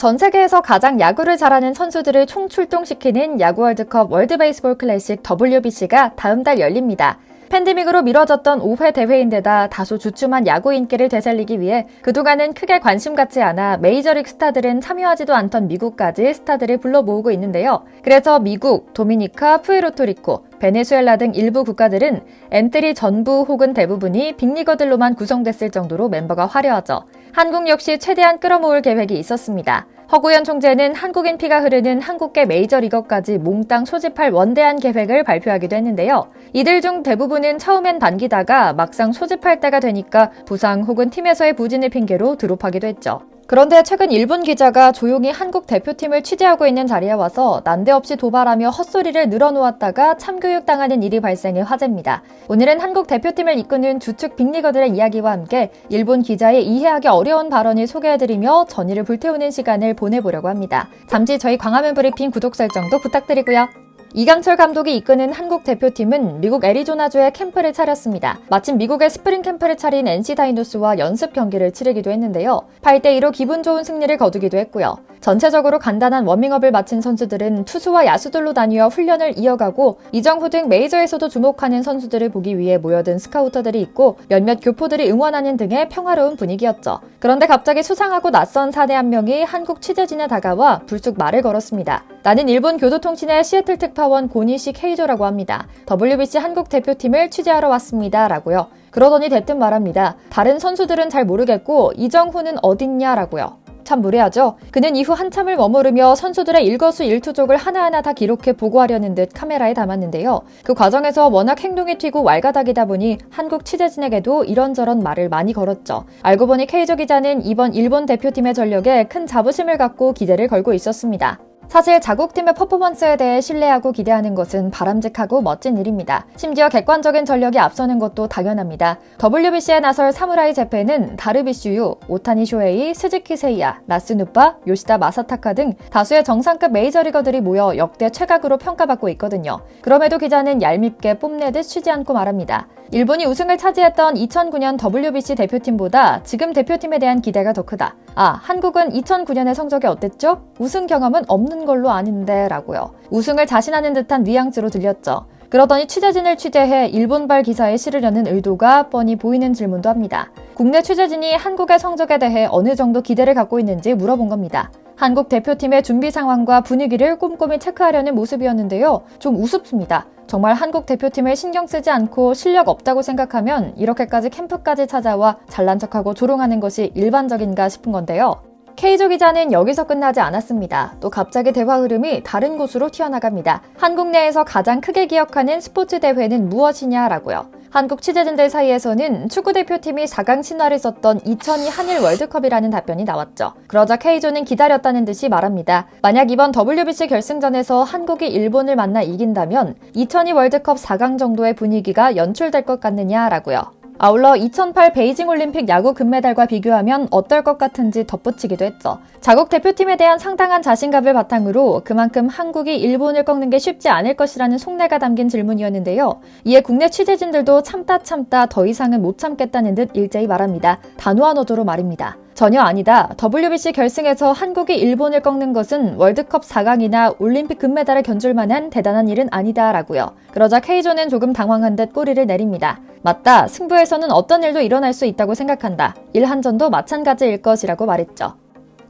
전 세계에서 가장 야구를 잘하는 선수들을 총출동시키는 야구 월드컵 월드 베이스볼 클래식 WBC가 다음 달 열립니다. 팬데믹으로 미뤄졌던 5회 대회인데다 다소 주춤한 야구 인기를 되살리기 위해 그동안은 크게 관심 갖지 않아 메이저리그 스타들은 참여하지도 않던 미국까지 스타들을 불러 모으고 있는데요. 그래서 미국, 도미니카, 푸에르토리코, 베네수엘라 등 일부 국가들은 엔트리 전부 혹은 대부분이 빅리거들로만 구성됐을 정도로 멤버가 화려하죠. 한국 역시 최대한 끌어모을 계획이 있었습니다. 허구현 총재는 한국인 피가 흐르는 한국계 메이저리거까지 몽땅 소집할 원대한 계획을 발표하기도 했는데요. 이들 중 대부분은 처음엔 반기다가 막상 소집할 때가 되니까 부상 혹은 팀에서의 부진을 핑계로 드롭하기도 했죠. 그런데 최근 일본 기자가 조용히 한국 대표팀을 취재하고 있는 자리에 와서 난데없이 도발하며 헛소리를 늘어놓았다가 참교육당하는 일이 발생해 화제입니다. 오늘은 한국 대표팀을 이끄는 주축 빅리거들의 이야기와 함께 일본 기자의 이해하기 어려운 발언을 소개해드리며 전의를 불태우는 시간을 보내보려고 합니다. 잠시 저희 광화문 브리핑 구독 설정도 부탁드리고요. 이강철 감독이 이끄는 한국 대표팀은 미국 애리조나주에 캠프를 차렸습니다. 마침 미국에 스프링 캠프를 차린 NC 다이노스와 연습 경기를 치르기도 했는데요. 8대2로 기분 좋은 승리를 거두기도 했고요. 전체적으로 간단한 워밍업을 마친 선수들은 투수와 야수들로 나뉘어 훈련을 이어가고 이정후 등 메이저에서도 주목하는 선수들을 보기 위해 모여든 스카우터들이 있고 몇몇 교포들이 응원하는 등의 평화로운 분위기였죠. 그런데 갑자기 수상하고 낯선 사내 한 명이 한국 취재진에 다가와 불쑥 말을 걸었습니다. 나는 일본 교도통신의 시애틀 특파원 고니시 케이조라고 합니다. WBC 한국 대표팀을 취재하러 왔습니다. 라고요. 그러더니 대뜸 말합니다. 다른 선수들은 잘 모르겠고 이정후는 어딨냐라고요. 참 무례하죠? 그는 이후 한참을 머무르며 선수들의 일거수일투족을 하나하나 다 기록해 보고하려는 듯 카메라에 담았는데요. 그 과정에서 워낙 행동이 튀고 왈가닥이다 보니 한국 취재진에게도 이런저런 말을 많이 걸었죠. 알고 보니 케이조 기자는 이번 일본 대표팀의 전력에 큰 자부심을 갖고 기대를 걸고 있었습니다. 사실 자국팀의 퍼포먼스에 대해 신뢰하고 기대하는 것은 바람직하고 멋진 일입니다. 심지어 객관적인 전력이 앞서는 것도 당연합니다. WBC에 나설 사무라이 재팬은 다르비슈유, 오타니 쇼헤이, 스즈키 세이야, 나스누파, 요시다 마사타카 등 다수의 정상급 메이저리거들이 모여 역대 최강으로 평가받고 있거든요. 그럼에도 기자는 얄밉게 뽐내듯 쉬지 않고 말합니다. 일본이 우승을 차지했던 2009년 WBC 대표팀보다 지금 대표팀에 대한 기대가 더 크다. 한국은 2009년의 성적이 어땠죠? 우승 경험은 없는 걸로 아는데 라고요. 우승을 자신하는 듯한 뉘앙스로 들렸죠. 그러더니 취재진을 취재해 일본발 기사에 실으려는 의도가 뻔히 보이는 질문도 합니다. 국내 취재진이 한국의 성적에 대해 어느 정도 기대를 갖고 있는지 물어본 겁니다. 한국 대표팀의 준비 상황과 분위기를 꼼꼼히 체크하려는 모습이었는데요. 좀 우습습니다. 정말 한국 대표팀을 신경 쓰지 않고 실력 없다고 생각하면 이렇게까지 캠프까지 찾아와 잘난 척하고 조롱하는 것이 일반적인가 싶은 건데요. 케이조 기자는 여기서 끝나지 않았습니다. 또 갑자기 대화 흐름이 다른 곳으로 튀어나갑니다. 한국 내에서 가장 크게 기억하는 스포츠 대회는 무엇이냐라고요. 한국 취재진들 사이에서는 축구대표팀이 4강 신화를 썼던 2002 한일 월드컵이라는 답변이 나왔죠. 그러자 케이조는 기다렸다는 듯이 말합니다. 만약 이번 WBC 결승전에서 한국이 일본을 만나 이긴다면 2002 월드컵 4강 정도의 분위기가 연출될 것 같느냐라고요. 아울러 2008 베이징 올림픽 야구 금메달과 비교하면 어떨 것 같은지 덧붙이기도 했죠. 자국 대표팀에 대한 상당한 자신감을 바탕으로 그만큼 한국이 일본을 꺾는 게 쉽지 않을 것이라는 속내가 담긴 질문이었는데요. 이에 국내 취재진들도 참다 더 이상은 못 참겠다는 듯 일제히 말합니다. 단호한 어조로 말입니다. 전혀 아니다. WBC 결승에서 한국이 일본을 꺾는 것은 월드컵 4강이나 올림픽 금메달을 견줄 만한 대단한 일은 아니다 라고요. 그러자 케이조는 조금 당황한 듯 꼬리를 내립니다. 맞다. 승부에서는 어떤 일도 일어날 수 있다고 생각한다. 일한전도 마찬가지일 것이라고 말했죠.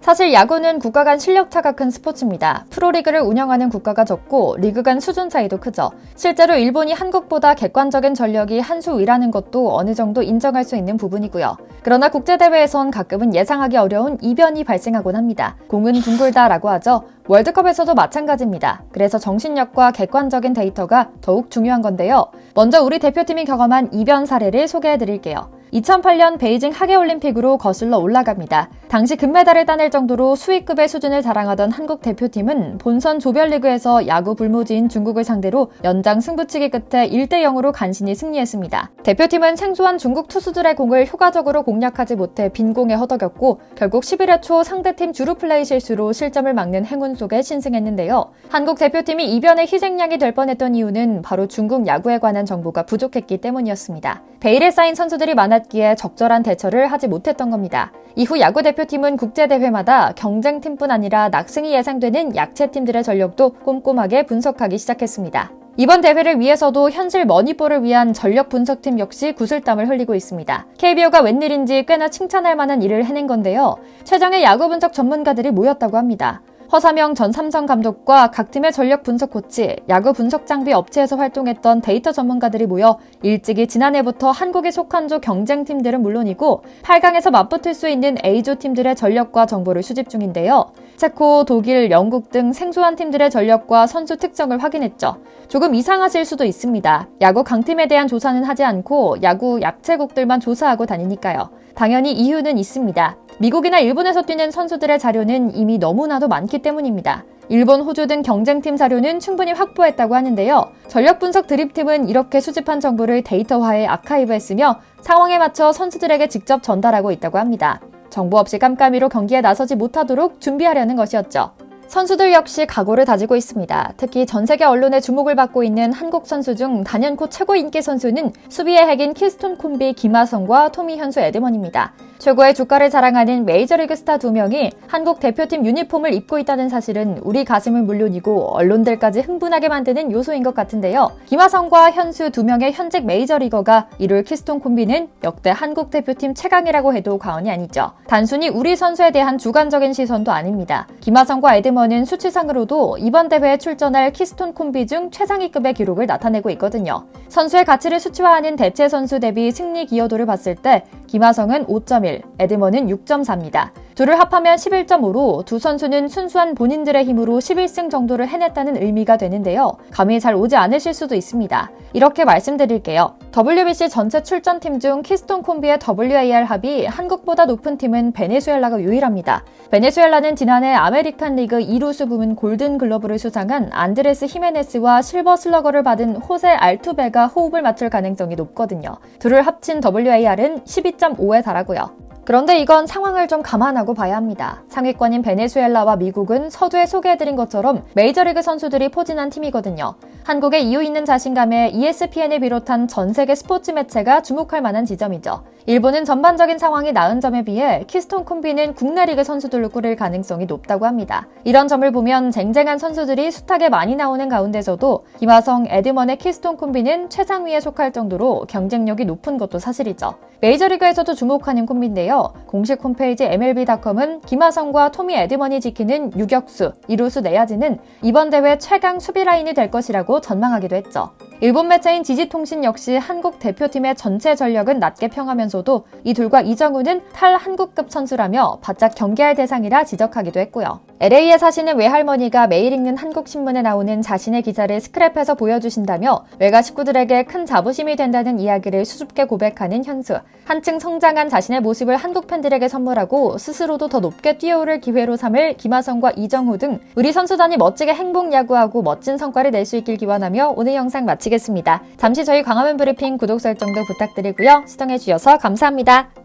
사실 야구는 국가 간 실력차가 큰 스포츠입니다. 프로리그를 운영하는 국가가 적고 리그 간 수준 차이도 크죠. 실제로 일본이 한국보다 객관적인 전력이 한 수 위라는 것도 어느 정도 인정할 수 있는 부분이고요. 그러나 국제대회에선 가끔은 예상하기 어려운 이변이 발생하곤 합니다. 공은 둥글다라고 하죠. 월드컵에서도 마찬가지입니다. 그래서 정신력과 객관적인 데이터가 더욱 중요한 건데요. 먼저 우리 대표팀이 경험한 이변 사례를 소개해드릴게요. 2008년 베이징 하계올림픽으로 거슬러 올라갑니다. 당시 금메달을 따낼 정도로 수위급의 수준을 자랑하던 한국 대표팀은 본선 조별리그에서 야구 불모지인 중국을 상대로 연장 승부치기 끝에 1대0으로 간신히 승리했습니다. 대표팀은 생소한 중국 투수들의 공을 효과적으로 공략하지 못해 빈공에 허덕였고 결국 11회 초 상대팀 주루플레이 실수로 실점을 막는 행운 속에 신승했는데요. 한국 대표팀이 이변의 희생양이 될 뻔했던 이유는 바로 중국 야구에 관한 정보가 부족했기 때문이었습니다. 베일에 쌓인 선수들이 많았지만 받기에 적절한 대처를 하지 못했던 겁니다. 이후 야구 대표팀은 국제대회마다 경쟁팀뿐 아니라 낙승이 예상되는 약체팀들의 전력도 꼼꼼하게 분석하기 시작했습니다. 이번 대회를 위해서도 현실 머니볼을 위한 전력 분석팀 역시 구슬땀을 흘리고 있습니다. KBO가 웬일인지 꽤나 칭찬할 만한 일을 해낸 건데요. 최정의 야구 분석 전문가들이 모였다고 합니다. 허사명 전 삼성 감독과 각 팀의 전력 분석 코치, 야구 분석 장비 업체에서 활동했던 데이터 전문가들이 모여 일찍이 지난해부터 한국에 속한 조 경쟁팀들은 물론이고 8강에서 맞붙을 수 있는 A조 팀들의 전력과 정보를 수집 중인데요. 체코, 독일, 영국 등 생소한 팀들의 전력과 선수 특성을 확인했죠. 조금 이상하실 수도 있습니다. 야구 강팀에 대한 조사는 하지 않고 야구 약체국들만 조사하고 다니니까요. 당연히 이유는 있습니다. 미국이나 일본에서 뛰는 선수들의 자료는 이미 너무나도 많기 때문입니다. 일본, 호주 등 경쟁팀 자료는 충분히 확보했다고 하는데요. 전력 분석 드립팀은 이렇게 수집한 정보를 데이터화해 아카이브했으며 상황에 맞춰 선수들에게 직접 전달하고 있다고 합니다. 정보 없이 깜깜이로 경기에 나서지 못하도록 준비하려는 것이었죠. 선수들 역시 각오를 다지고 있습니다. 특히 전 세계 언론의 주목을 받고 있는 한국 선수 중 단연코 최고 인기 선수는 수비의 핵인 키스톤 콤비 김하성과 토미 현수 에드먼입니다. 최고의 주가를 자랑하는 메이저리그 스타 2명이 한국 대표팀 유니폼을 입고 있다는 사실은 우리 가슴을 물론이고 언론들까지 흥분하게 만드는 요소인 것 같은데요. 김하성과 현수 2명의 현직 메이저리거가 이룰 키스톤 콤비는 역대 한국 대표팀 최강이라고 해도 과언이 아니죠. 단순히 우리 선수에 대한 주관적인 시선도 아닙니다. 김하성과 에드먼은 수치상으로도 이번 대회에 출전할 키스톤 콤비 중 최상위급의 기록을 나타내고 있거든요. 선수의 가치를 수치화하는 대체 선수 대비 승리 기여도를 봤을 때 김하성은 5.1, 에드먼은 6.4입니다. 둘을 합하면 11.5로 두 선수는 순수한 본인들의 힘으로 11승 정도를 해냈다는 의미가 되는데요. 감이 잘 오지 않으실 수도 있습니다. 이렇게 말씀드릴게요. WBC 전체 출전팀 중 키스톤 콤비의 WAR 합이 한국보다 높은 팀은 베네수엘라가 유일합니다. 베네수엘라는 지난해 아메리칸 리그 2루수 부문 골든 글러브를 수상한 안드레스 히메네스와 실버 슬러거를 받은 호세 알투베가 호흡을 맞출 가능성이 높거든요. 둘을 합친 WAR은 12.5에 달하고요. 그런데 이건 상황을 좀 감안하고 봐야 합니다. 상위권인 베네수엘라와 미국은 서두에 소개해드린 것처럼 메이저리그 선수들이 포진한 팀이거든요. 한국의 이유 있는 자신감에 ESPN을 비롯한 전 세계 스포츠 매체가 주목할 만한 지점이죠. 일본은 전반적인 상황이 나은 점에 비해 키스톤 콤비는 국내 리그 선수들로 꾸릴 가능성이 높다고 합니다. 이런 점을 보면 쟁쟁한 선수들이 숱하게 많이 나오는 가운데서도 김하성, 에드먼의 키스톤 콤비는 최상위에 속할 정도로 경쟁력이 높은 것도 사실이죠. 메이저리그에서도 주목하는 콤비인데요. 공식 홈페이지 MLB.com은 김하성과 토미 에드먼이 지키는 유격수, 이루수 내야지는 이번 대회 최강 수비 라인이 될 것이라고 전망하기도 했죠. 일본 매체인 지지통신 역시 한국 대표팀의 전체 전력은 낮게 평하면서도 이 둘과 이정우는 탈한국급 선수라며 바짝 경계할 대상이라 지적하기도 했고요. LA에 사시는 외할머니가 매일 읽는 한국신문에 나오는 자신의 기사를 스크랩해서 보여주신다며 외가 식구들에게 큰 자부심이 된다는 이야기를 수줍게 고백하는 현수. 한층 성장한 자신의 모습을 한국 팬들에게 선물하고 스스로도 더 높게 뛰어오를 기회로 삼을 김하성과 이정우 등 우리 선수단이 멋지게 행복 야구하고 멋진 성과를 낼 수 있길 기원하며 오늘 영상 마치겠습니다. 잠시 저희 광화문 브리핑 구독 설정도 부탁드리고요. 시청해주셔서 감사합니다.